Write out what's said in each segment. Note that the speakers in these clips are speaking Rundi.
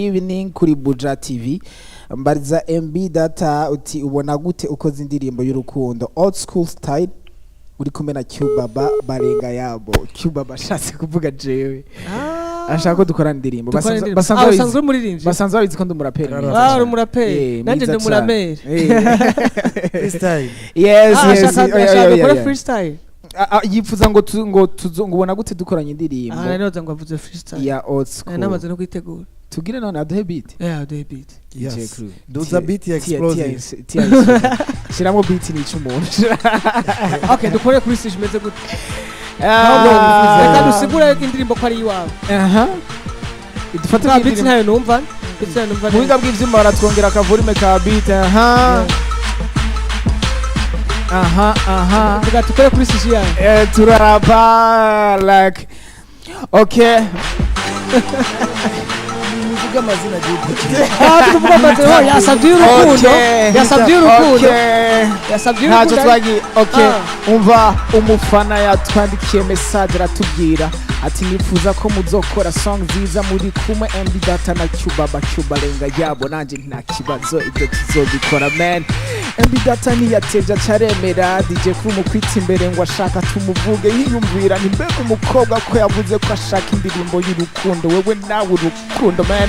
Evening kuri Buja TV mbariza MB data uti ubona gute ukoze indirimbo y'urukundo old school style uri kumwe na Cubaba barenga yabo Cubaba ashatse kuvuga jewe ashaka ko dukora indirimbo basanzwe umuririmbyi basanzwe babizi ko ndumuraperi uri umuraperi nanje ndumurameri Freestyle yes ashaka freestyle yifuza ngo ubona gute dukoranye indirimbo nanoza ngo avuze freestyle ya old school namaze no kwitegura tugire none aduhe beat aduhe beat yes duza beat explosive shiramo beat ni cyumuntu okay dukore kuri stage meze gute reka dusigure indirimbo ko ari iwawe dufata beat nayo numva muhinga bw'ivyuma baratwongera akavolume ka beat tuga tukore kuri stage yawe turarapa like okay amazina tuvuga amazina yasabye urukundo ntacyo twagiye okay umva umufana yatwandikiye message aratubwira ati nifuza ko muzokora song nziza muri kumwe MB data na Cubaba Cubarenga yabo nanje nta kibazo ibyo tuzobikora man MB data niyateja caremera DJ kuri mukwita imbere ngo ashaka tumuvuge yiyumvira ni mbega umukobwa ko yavuze ko ashaka indirimbo y'urukundo wewe nawe urukundo man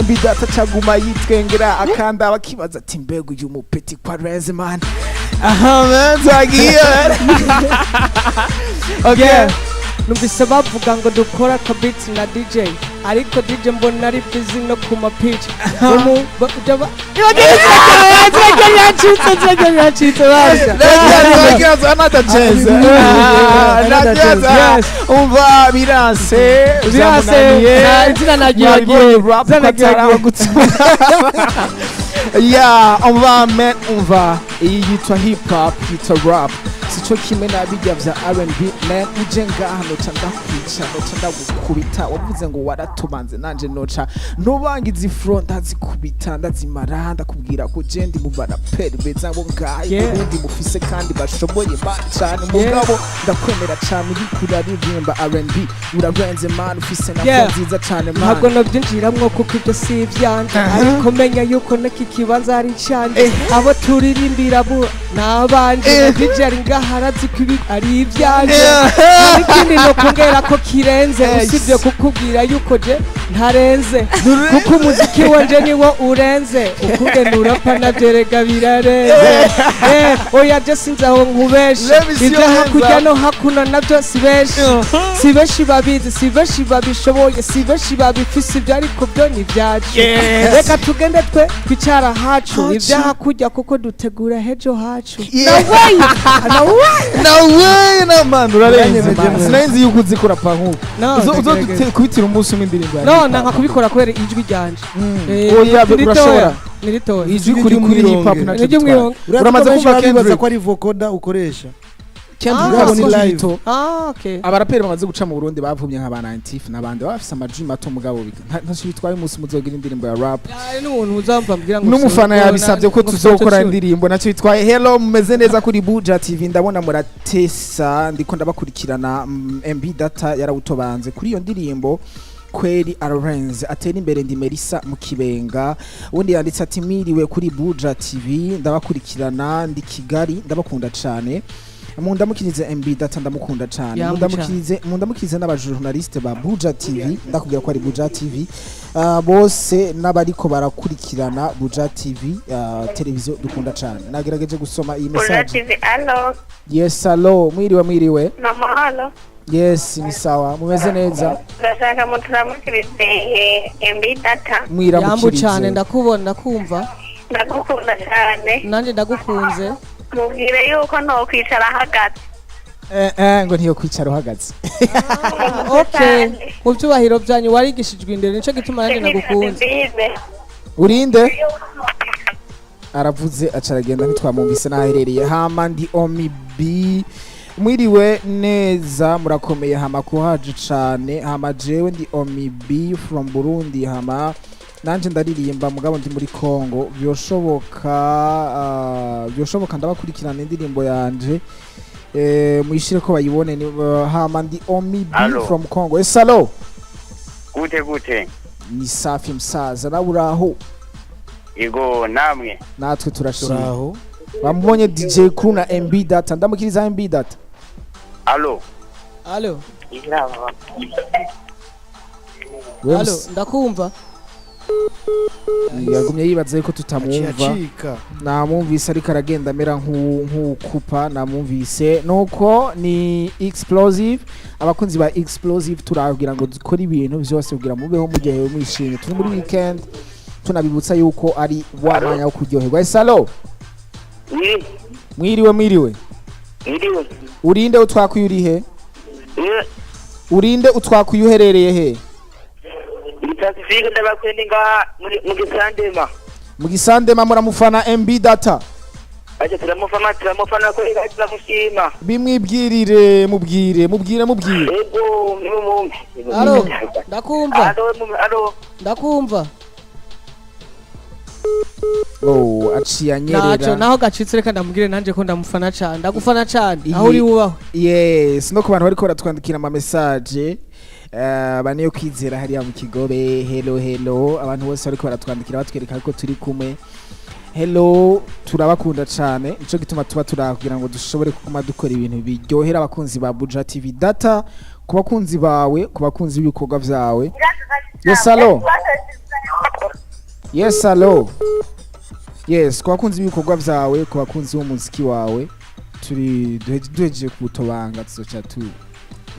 MB data caguma yitwengera akanda abakibaza ati mbega uyu mupeti kwa Reze man man twagiye okay numvise bavuga ngo dukora ka beats na DJ ariko DJ mbona ari busy no kuma pitch umva birase yeah umva iyi yitwa hip hop yitwa rap sico kimwe nabijya vya R&B man uje ngahano candakwica ndagukubita wavuze ngo waratubanze nanje noca ntubangiza front azikubita ndazimara ndakubwira ko je ndi mu baraperi beza bo ngaye Burundi mufise kandi bashoboye cyane mugabo ndakwemera cyane bikuraririmba R&B urabenze man ufise na nziza cyane man ntabwo nobyinjiramwo kuko ibyo si ibyanje ariko menya yuko naki kibanza ari cyane abo turirimbira bo nabanje DJ ari harazi kubi ari ibyanje ikindi no kongera ko kirenze usibye kukubwira yuko je ntarenze kuko umuziki wanje niwo urenze ukunde nurapa navyerega birarenze oya je sinzaho nkubeshe ibyo hakurya no hakuno navyo sibeshi babizi sibeshi babishoboye sibeshi babifise ibyo ariko byo ni byacu reka tugende twe twicara hacu ibyo hakurya kuko dutegura hejo hacu no way na man urarenze sinzi yuko uzikora pa nkuko uzodukubitira umunsi w'indirimbo no nka kubikora kwere ijwi ryanje oya urashobora nirito ijwi kuri hip hop na cyo uramaze kumva kibaza ko ari vocoder ukoresha cyangwa live okay abaraperi bamaze guca mu Burundi bavumye nka ba 90 nabandi bafise amajwi mato mugabo ntacyo bitwaye umunsi muzogira indirimbo ya rap n'umuntu uzamva mbwira ngo n'umufana yabisabye ko tuzokora indirimbo nacyo bitwaye hello mumeze neza kuri Buja TV ndabona muratesa ndiko ndabakurikirana MB data yarawutobanze kuri iyo ndirimbo kweli Arenze atera imbere ndi Melissa mu Kibenga undi yanditse ati miriwe kuri Buja TV ndabakurikirana ndi Kigali ndabakunda cyane mundamukirize MB data ndamukunda cyane mundamukirize n'abajournaliste ba Buja TV ndakubwira ko ari Buja TV bose n'abariko barakurikirana Buja TV televiziyo dukunda cyane nagerageje gusoma iyi message yes hello mwiriwe namahalo yes ni sawa mumeze neza ndashaka muturamukirize MB data yambu cyane ndakubona ndakumva ndagukunda cyane nanje ndagukunze mubwire yuko no kwicara hagati ngo ntiyo kwicara uhagaze okay mu byubahiro byanyu warigishijwe indero nico gituma nanje nagukunze urinde aravuze acaragenda ntitwamumvise naherereye hama ndi omibi mwiriwe neza murakomeye hama kuhaje cane hama jewe ndi omibi from Burundi hama nanje ndaririmba mugabo ndi muri Kongo byoshoboka ndabakurikirana indirimbo yanje muishire ko bayibone hama ndi omibi from Congo hello Gute. ni safi msaza nawe uraho Yego namwe. natwe turashima turaho bamubonye DJ Kuru na MB Data ndamukiriza MB Data Allo. Allo Wewe Allo ndakumva yagumye yibaza yuko tutamwumva acika namwumvise ariko aragenda amera nk'ukupa namwumvise nuko ni explosive abakunzi ba explosive turabwira ngo dukore ibintu byose kugira mubeho mugihe mwishimye turi muri weekend tunabibutsa yuko ari wa mwanya wo kuryoherwa esalo mwiriwe Mwiriwe. urinde utwakuye urihe Eh, urinde utwakuye uherereye he Pacifique ndabakwende nga mu gisandema. mu gisandema muramufana MB Data Aje turamufana ko igaza mushima. bimwibwirire mubwire Yego mumumbi. Allo ndakumva Allo. ndakumva oh aciye naco anyerera naho gacitse reka ndamubwire nanje ko ndamufana cyane ndagufana cyane Iyi- aho uri wubaho yes no ku bantu bariko baratwandikira ama message bane yo kwizera hariya mu kigobe hello abantu bose bariko baratwandikira batwereka ko turi kumwe hello turabakunda cyane nico gituma tuba turakugira ngo dushobore kuguma dukora ibintu biryohera abakunzi ba Buja TV Data ku bakunzi bawe ku bakunzi b'ibikorwa vyawe yes allo yes ku bakunzi b'ibikorwa vyawe ku bakunzi b'umuziki wawe turi duhejeje kutobanga tuzoca tu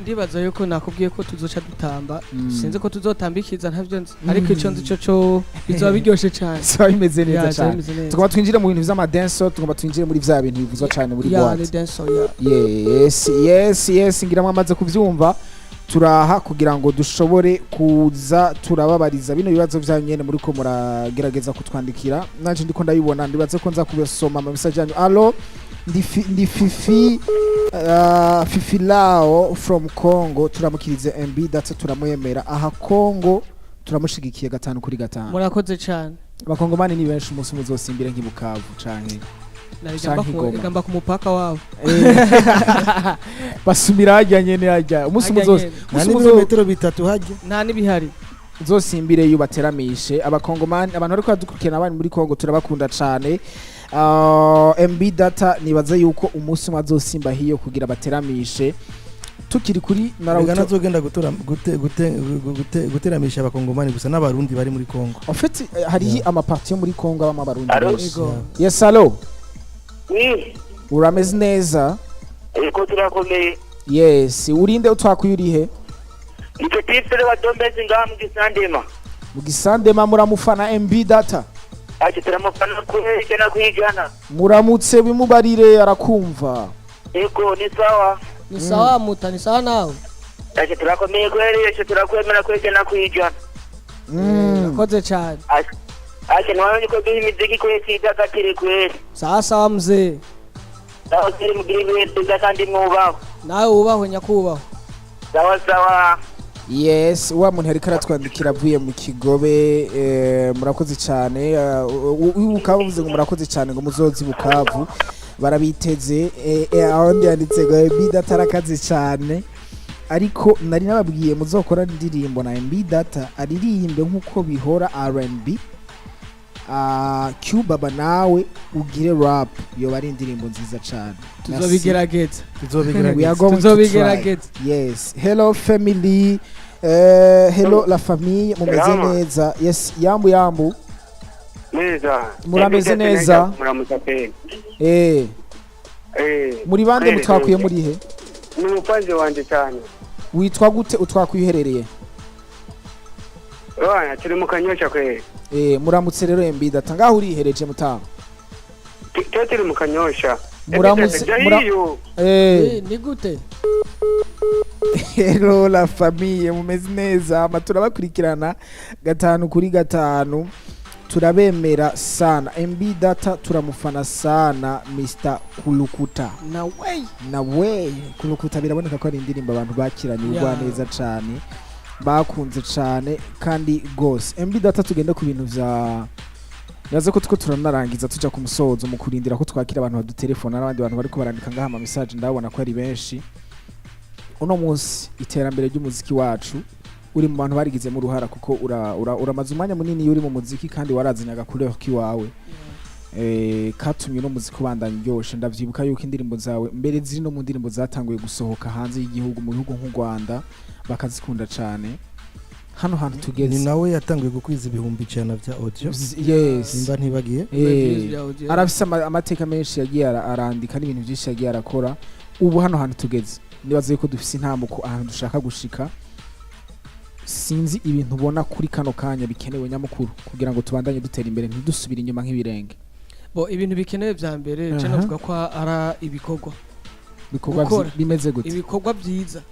ndibaza yuko nakubwiye ko tuzoca dutamba sinzi ko tuzotambikiza ntavyo nzi ariko ico nzi cyo bizoba biryoshe cyane so bimeze neza Yeah, cyane bimeze neza. tugomba twinjire mu bintu vy'amadenso tugomba twinjire muri vya bintu bivuzwa cyane muri ya boîte le dancer ya yes ngira mwamaze kuvyumva turaha kugira ngo dushobore kuza turababariza bino bibazo vyanyu nyene muri ko muragerageza kutwandikira nanje ndiko ndabibona ndibaze ko nza kubisoma ama message yanyu allo ndi Fifi Lao from Congo turamukirize MB Data turamwemera aha Congo turamushigikiye 5-5 murakoze cyane abakongomani ni benshi umunsi muzosimbire nk'ibukavu canke narigamba ku mupaka wabo basumira hajya nyene hajya umunsi muzose nani ibirometero bitatu hajya nta nibihari uzosimbire yubateramishe abakongomani abantu bariko badukurikirana abandi muri Congo turabakunda cane MB Data nibaza yuko umunsi umwe azosimba hiyo kugira bateramishe tukiri kuri naragana zogenda guteramisha abakongomani gusa n'abarundi bari muri Congo en fait hari ama parti yo muri Congo abama barundi Allo. benshi yes allo Oui. urameze neza Eko turakomeye. yes urinde utwakuye urihe Icyo tipsere wa dombezi nga mu gisandema. mu gisandema muramufana MB Data Aje turamufana ko igana kwijana. muramutse bimubarire arakumva Eko ni sawa. ni sawa muta ni sawa nawe Aje turakomeye kweli aje turakwemera ko igana kwijana. murakoze cyane Aje nwaje ko bihimiziki ko yitagakire kweli. sawa sawa mzee Sawa siri mugiri wese kandi mwubaho. nawe wubaho nyakubaho Sawa. yes wa muntu ariko aratwandikira avuye mu kigobe murakoze cyane ukavuze ngo murakoze cyane ngo muzozi bukavu barabiteze aho ndanditse ngo MB Data arakaze cyane ariko nari nababwiye muzokora indirimbo na MB Data aririmbe nkuko bihora R&B Cuba nawe ugire rap yo bari indirimbo nziza cyane tuzobigerageza tuzobigerageza yes hello family hello la famille mumeze neza yes yambu Neza. Murameze neza? Muramutse. muri bande mutwakuye muri he Ni umupanzi wanje cyane. witwa gute utwakuye uherereye Oya turi mu kanyosha kweli. muramutse rero MB Data ngaho urihereje mutaha Turi mu kanyosha. muramutse ni gute hello la famille mumeze neza amatura bakurikirana 5-5 turabemera sana MB Data turamufana sana Mr Kulukuta nawe Kulukuta biraboneka ko ari indirimbo abantu bakiranye ugwa neza cyane bakunze cyane kandi gose MB Data tugenda ku bintu vya yaze ko turanarangiza tuja ku musozo mu kurindira ko twakira abantu badutelefona n'abandi bantu bariko barandika ngaha ama message ndabona ko ari benshi uno munsi iterambere ry'umuziki wacu uri mu bantu barigizemo uruhara kuko uramaze umwanya munini uri mu muziki kandi warazinyaga kureba kiwawe katumye no muziki ubandanya uryoshe ndavyibuka yuko indirimbo zawe mbere ziri no mu ndirimbo zatanguye gusohoka hanze y'igihugu mu bihugu nk'u Rwanda bakazikunda cane hano hantu tugeze ni nawe yatanguye gukwiza ibihumbi 100 vya audio yes nimba ntibagiye arafise amateka menshi yagiye arandika n'ibintu byinshi yagiye arakora ubu hano hantu tugeze nibaze yuko dufise intambuko ahantu dushaka gushika sinzi ibintu ubona kuri kano kanya bikenewe nyamukuru kugira ngo tubandanye dutera imbere ntidusubire inyuma nk'ibirenge ibintu bikenewe vya mbere je navuga ko ara ibikorwa bimeze gute ibikorwa byiza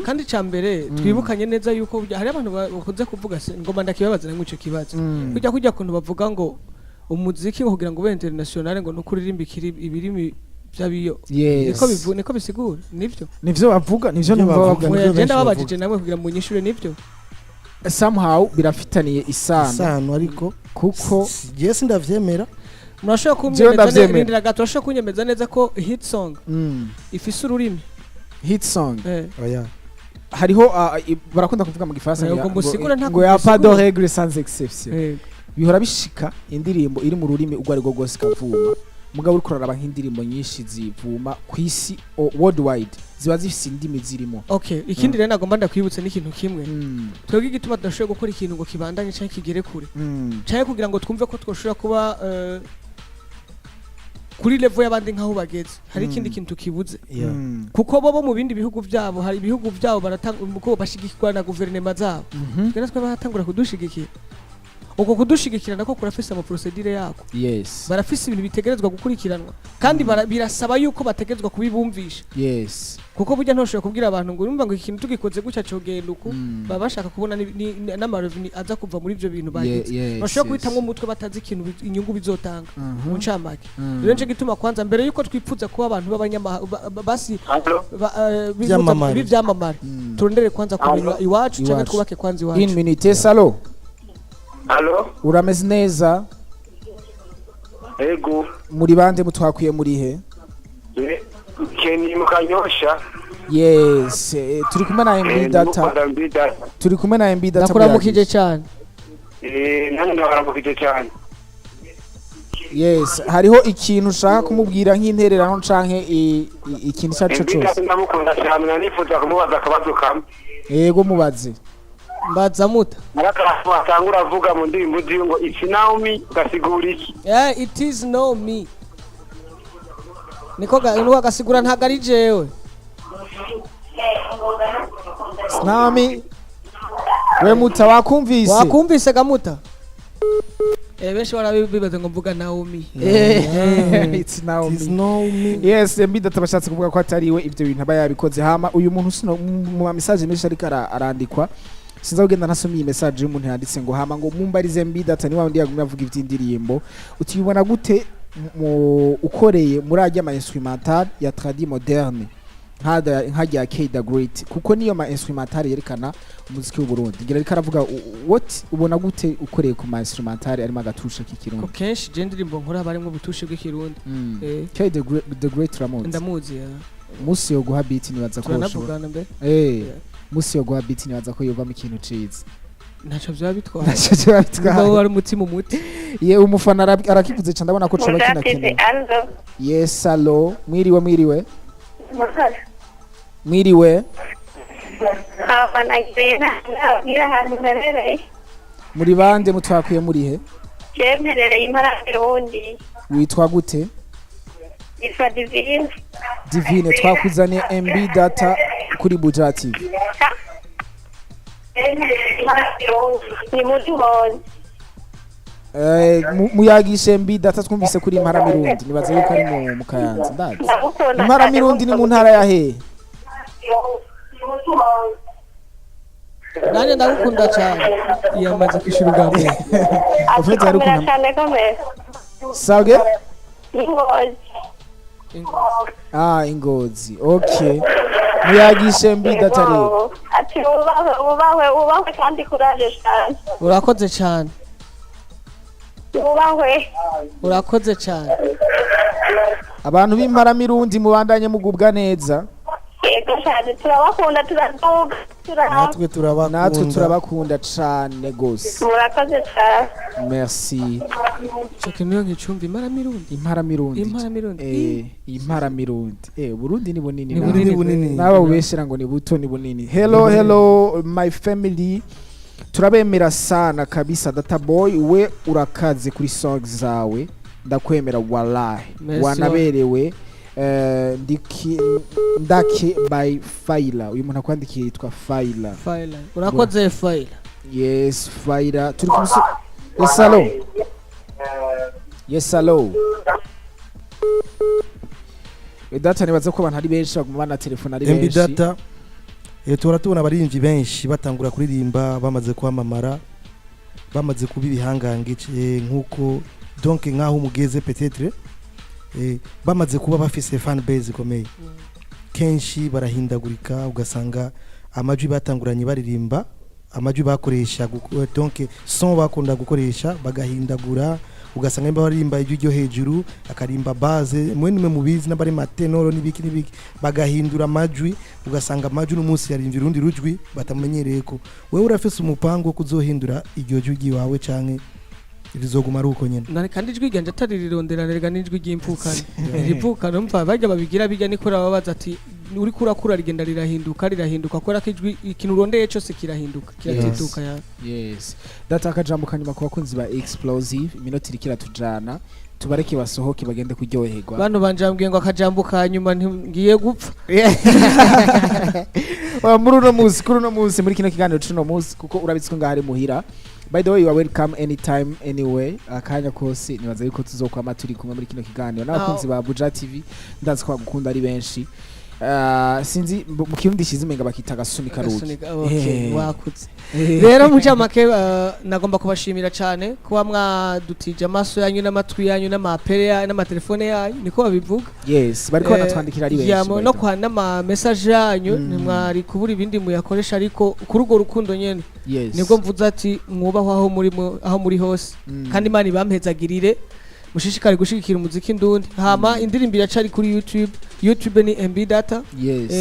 kandi ca mbere twibukanye neza yuko hari abantu bakunze kuvuga ngoma ndakibabaza na nk'ico kibazo kujya kuntu bavuga ngo umuziki kugira ngo ube international ngo no kuririmba ibirimi byabiyo niko bisigura nivyo bavuga nivyo bavuga genda babajije namwe kugira ngo munyishure nivyo somehow birafitaniye isano ariko kuko je sindavyemera murashaka kunyemeza gato ashaka kunyemeza neza ko hit song ifise ururimi hit song hariho barakunda kuvuga mu gifaransa ngo ya pas de règle sans exception bihora bishika indirimbo iri mu rurimi ugwa ariko gose kavuma mugabo uri kuraraba nk'indirimbo nyinshi zivuma kwisi worldwide ziba zifise indimi zirimo ikindi rero nagomba ndakwibutse n'ikintu kimwe twebwe igituma tudashoboye gukora ikintu ngo kibandanye cyangwa kigere kure cyangwa kugira ngo twumve ko twoshobora kuba kuri level y'abandi nkaho bageze hari ikindi kintu tukibuze kuko bo mu bindi bihugu byabo hari ibihugu byabo baratanga uko bashigikirwa na guverinoma zabo twese baratangura kudushigikira uko kudushigikira nako kurafise ama procedure yako barafise ibintu bitegerezwa gukurikiranwa kandi birasaba yuko bategerezwa kubibumvisha kuko burya ntoshobora kubwira abantu ngo urumva ngo ikintu tugikoze gucya cogenda uko baba bashaka kubona n'amarevenue aza kuva muri ivyo bintu bagize bashobora kubitamwe umutwe batazi ikintu inyungu bizotanga mu ncamake rero nje gituma kwanza mbere yuko twipfuza kuba abantu basi b'ivyamamare turondere kwanza kumenya iwacu cyangwa twubake kwanza iwacu in minute salo Allo urameze neza ego muri bande mutwakwiye muri he Keni mukanyosha yes turi kumwe na MB data turi kumwe na MB data nakuramukije cyane nani nakuramukije cyane yes hariho ikintu ushaka kumubwira nk'intererano canke ikintu cyacu cyose ndamukunda cyane nanifuza kumubaza akabazo kamwe yego mubaze mbaza muta Maraka atangura avuga mu ndirimbo ngo it's now me gasigura iki it is now me niko gasigura ntago ari jewe Snami we muta wakumvise gamuta benshi barabibaza ngo mvuga Naomi it's Naomi yes mbida tabashatse kuvuga ko atariwe ivyo bintu aba yabikoze hama uyu muntu sino mu message menshi ariko arandikwa sinza kugenda nasomye iyi message y'umuntu yanditse ngo hama ngo mumbarize mbida tani wa ndi yagumye avuga ivy'indirimbo utibona gute ukoreye muri ajya ama instrumental ya tradi moderne nkajya K the Great kuko niyo ma instrumental yerekana umuziki w'u Burundi ngira ariko aravuga what ubona gute ukoreye ku ma instrumental arimo agatusha k'ikirundi kenshi je ndirimbo nkora barimo butushe bw'ikirundi K the Great Ramon ndamuzi musi yo guha beat nibaza ko turanavugana mbe musi yo guha beat nibaza ko yova mu kintu ciza naco byabitwara ngo wari umutima umuti ye umufana arakivuze cyane ndabona ko coba kinakene yes allo mwiriwe mwiriwe muri bande mutwakwiye muri he Mperereye Burundi witwa gute yitwa Divine twakuzaniye MB data kuri Buja TV ni mudiho muyagishe MB data twumvise kuri Impara Mirundi nibaza yuko ari mu Kayanza ndazi Impara Mirundi ni mu ntara ya he nanye ndagukunda cyane yamaze kwishura ubwambere ufite ari kumwe cyane komeye sage Ingozi Ingozi okay muyagishe MB data rero ati ubawe kandi kuraje cyane urakoze cyane urakoze cyane abantu b'Impara Mirundi mubandanye mugubwa neza yego cyane turabakunda turaduga natwe turabakunda natwe turabakunda cane gose murakoze cyane. merci Cheke niyo ngicumbi maramirundi. imparamirundi Imparamirundi. imparamirundi Burundi ni bunini Ni nawe. bunini bunini. Naba ubeshera ngo ni buto ni bunini. Hello my family. Turabemera sana kabisa Data Boy, we urakaze kuri songs zawe. Ndakwemera wallahi. Merci, Wanaberewe ndake by Faila. Uyu muntu akwandikiye yitwa Faila. File. Urakoze file. Yes, Faila. Turi kumuso. Yes, hello. Yes, hello. Data nibaza ko abantu ari benshi baguma bana telefone ari MB benshi. data tora tubona abarinzi benshi batangura kuririmba bamaze kwamamara bamaze kuba ibihangange nkuko donc nkaho mugeze peut-être bamaze kuba bafise fan base ikomeye kenshi barahindagurika ugasanga amajwi batanguranye baririmba amajwi bakoresha donc son bakunda gukoresha bagahindagura ugasanga imba baririmba ijyo hejuru akarimba base mwe mubizi n'abari matenoro nibiki bagahindura amajwi ugasanga amajwi n'umunsi yarimvye urundi rujwi batamenyereye ko wewe urafise umupango kuzohindura iryo jwi wawe canke rizoguma ari uko nyene Nari kandi ijwi ryanje atarirondera rega n'ijwi ry'impfukane. Iripfukane umva bajya babigira bijya niko rababaza ati uri kurakura rigenda rirahinduka kora kijwi ikintu urondeye cyose kirahinduka kiratituka ya. Yes. Data akajambo kanyuma ku bakunzi ba Explosive iminota irikira tujana tubareke basohoke bagende kuryoherwa. Bano banjambwiye ngo akajambo kanyuma ngiye gupfa. Muri uno munsi muri kino kiganiro cuno munsi kuko urabitswe ngaho ari muhira. By the way, you are welcome anytime anyway. Akanya kose nibaza yuko tuzokwama turi kumwe muri kino kiganiro n'abakunzi ba Buja TV ndazi ko gukunda ari benshi. Sinzi mu kirundi shizimenga bakita gasuni karuki. Okay, wakutse. Rero mujamake nagomba kubashimira cyane kuba mwadutije amaso yanyu n'amatwi yanyu n'amapere n'amatelefone yanyu niko babivuga. Yes, bariko banatwandikira ari benshi. Yamo no kwa n'ama message yanyu nimwari kubura ibindi muyakoresha ariko kuri urwo rukundo nyene. Yes. Nibwo mvuze ati mwubaho aho muri hose kandi Imana ibampezagirire mushishikare gushigikira umuziki ndundi hama indirimbo iracari kuri YouTube ni MB Data. Yes.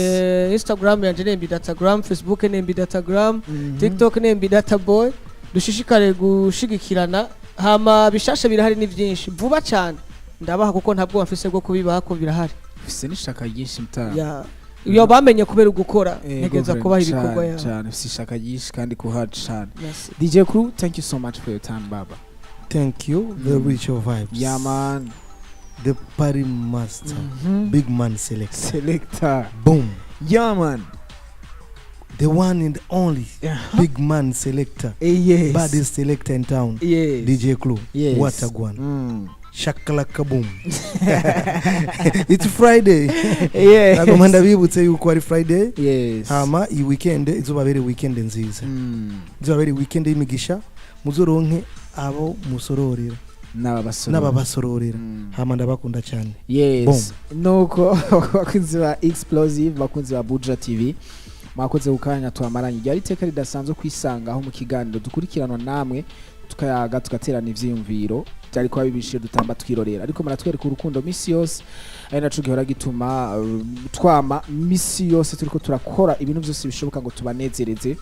Instagram yanje ni MB Datagram, Facebook ni MB Datagram, TikTok ni MB Data Boy. Dushishikare gushigikirana hama bishasha birahari ni byinshi vuba cyane ndabaha kuko ntabwo mfise bwo kubibaha ko birahari. Fise nishaka yinshi mutara. Ya iyo bamenye kubera ugukora ntegeza kubaha ibikorwa ya. Cyane fise ishaka yinshi kandi kuhard cyane. Yes. DJ Crew, thank you so much for your time baba. Thank you. The ritual vibes. Yeah, man. The party master. Big man Selector. Boom. Yeah, man. The one and only big man selector. Yes. Baddest selector in town. Yes. DJ Clue. Yes. What a one. Shakalaka boom. It's Friday. Yes. Nagomanda bibutse yuko ari Friday. Yes. Hama i weekend izuba bere weekend nziza. Izuba bere weekend y'imigisha. Muzoronke abo musororera n'ababasororera hama ndabakunda cyane. Yes. Nuko bakunzi ba Explosive bakunzi ba Buja TV mwakoze ukanya twamaranye ryari teka ridasanzwe kwisanga aho mu kiganiro dukurikirana namwe tukayaga tugaterana ivyiyumviro byari kwa bibishije dutamba twirorera ariko muratwereka urukundo misi yose ari naco gihora gituma twama misi yose turiko turakora ibintu byose bishoboka ngo tubanezereze.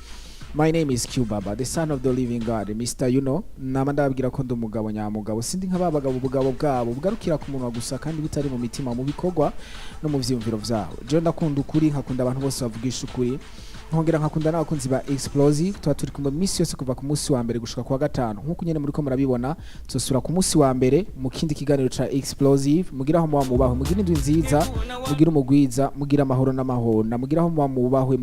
My name is Q Baba, the son of the living God, Mr. You know, nama ndababwira ko ndumugabo nyamugabo sindi nk'ababagabo ubugabo bwabo bugarukira ku muntu gusa kandi bitari mu mitima mu bikorwa no mu vyumviro vyabo. Je ndakunda ukuri nkakunda abantu bose bavugisha ukuri. Nkongera nkakunda n'abakunzi ba Explosive tuba turi kumwe misi yose kuva ku munsi wa mbere gushika ku wa gatanu nkuko nyene muri ko murabibona tuzosura ku munsi wa mbere mu kindi kiganiro ca Explosive mugiraho mubaho mugira indwi nziza mugira umugwiza mugira amahoro n'amahona mugiraho mubahwe